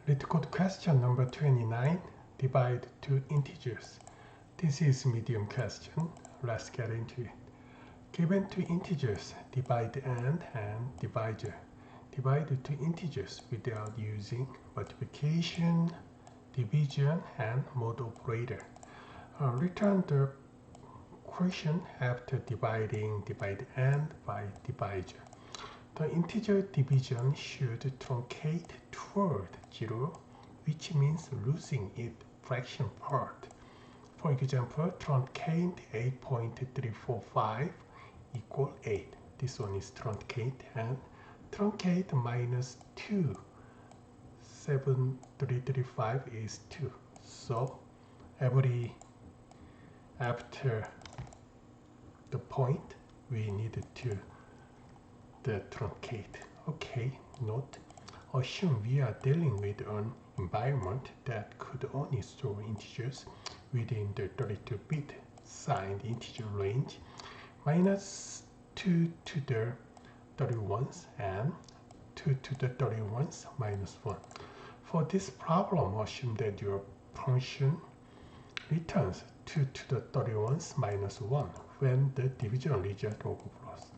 Lead code question number 29. Divide two integers. This is medium question. Let's get into it. Given two integers, divide and divisor. Divide two integers without using multiplication, division, and mod operator. Return the quotient after dividing divide and by divisor. The integer division should truncate toward 0, which means losing its fraction part. For example, truncate 8.345 equal 8. This one is truncate, and truncate minus 2, 7.335 is 2. So after the point, we need to the truncate. Okay, note. Assume we are dealing with an environment that could only store integers within the 32-bit signed integer range, minus 2 to the 31s and 2 to the 31s minus 1. For this problem, assume that your function returns 2 to the 31s minus 1 when the division result overflows.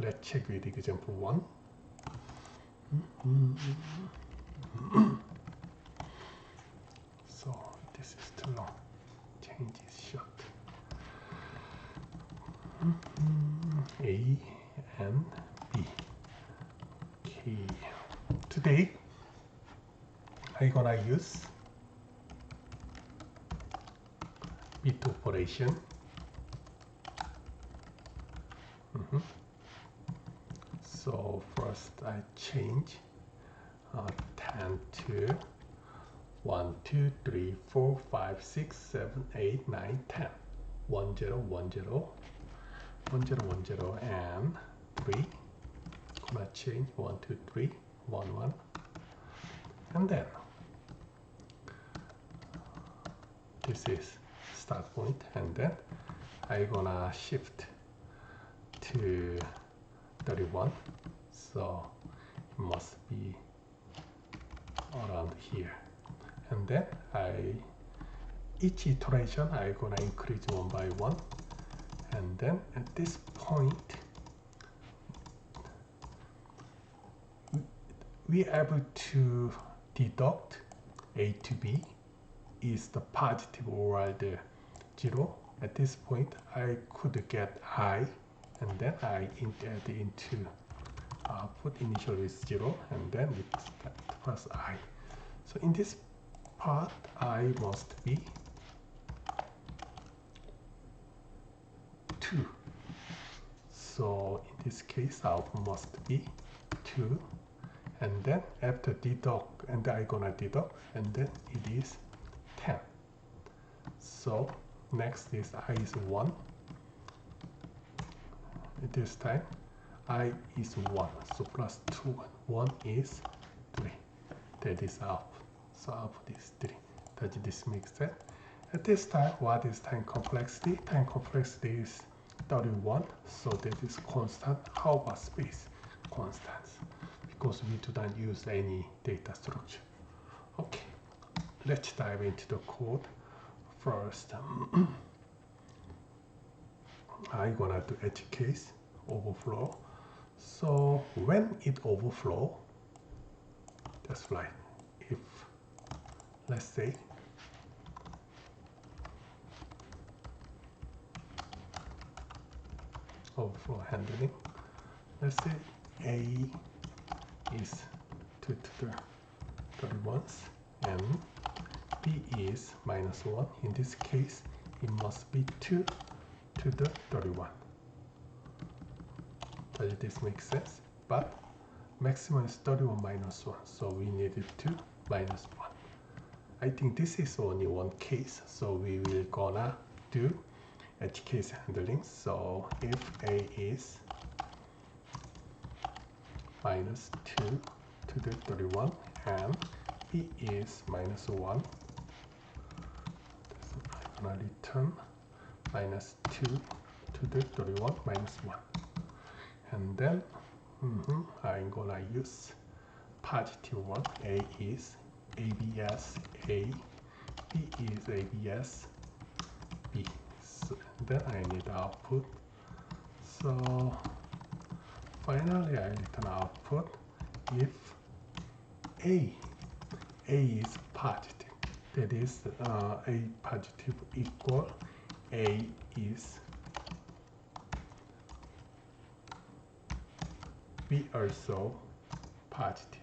Let's check with example 1. So this is too long. Change is short. A and B. Okay. Today I'm gonna use bit operation. So first I change 10 to 1, 2, 3, 4, 5, 6, 7, 8, 9, 10. 1, 0, 1, 0, 1, 0, 1, 0, and 3. Gonna change 1, 2, 3, 1, 1. And then this is start point, and then I'm gonna shift to 31, so it must be around here. And then each iteration I'm gonna increase one by one, and then at this point we are able to deduct A to B is the positive or the 0. At this point I could get I, and then I add into output initial is 0, and then it's plus I. So in this part I must be 2. So in this case output must be 2, and then after deduct, and I'm gonna deduct, and then it is 10. So next is I is 1. This time I is 1, so plus 2, 1 is 3. That is output. So output is 3. Does this make sense? At this time, what is time complexity? Time complexity is 31, so that is constant. How about space? Constant, because we do not use any data structure. Okay, let's dive into the code. First, I'm gonna do edge case overflow. So when it overflow, that's right. If let's say overflow handling, let's say A is 2 to the 31s and B is minus 1. In this case, it must be 2 to the 31. Does this make sense? But maximum is 31 minus 1, so we needed 2 minus 1. I think this is only one case, so we will gonna do edge case handling. So if A is minus 2 to the 31 and B is minus 1, I'm gonna return minus 2 to the 31 minus 1. And then I'm gonna use positive one. A is ABS A, B is ABS B. So then I need output. So finally I return output if A is positive. That is A positive equal A is B also positive.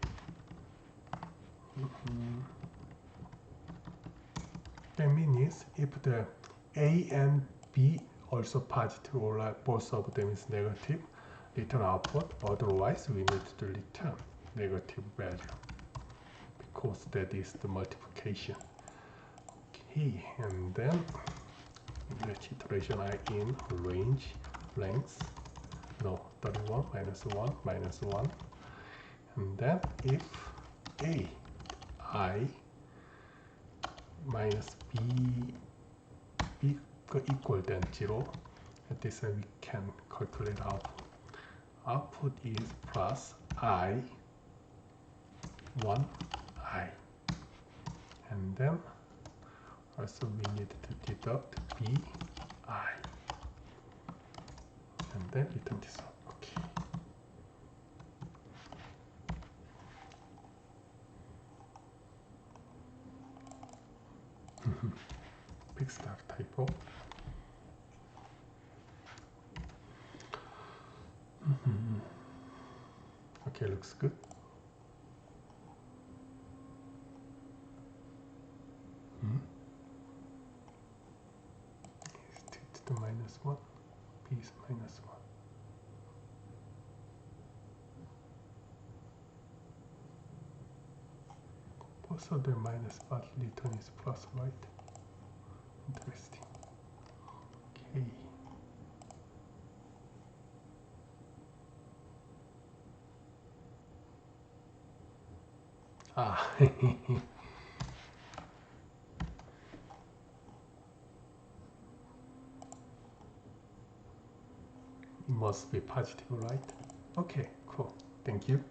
That means if the A and B also positive or like both of them is negative, return output. Otherwise, we need to return negative value because that is the multiplication. Okay, and then let iteration I in range length. No, 31 minus 1 minus 1. And then if A I minus B equal than 0, at this time we can calculate output. Output is plus I 1 I. And then also we need to deduct BI. And then return this out. Okay. Big star typo. Okay, looks good. Is to the minus 1, B is minus 1. Both of them minus, but return is plus, right? Interesting. Okay. Ah. It must be positive, right? Okay, cool. Thank you.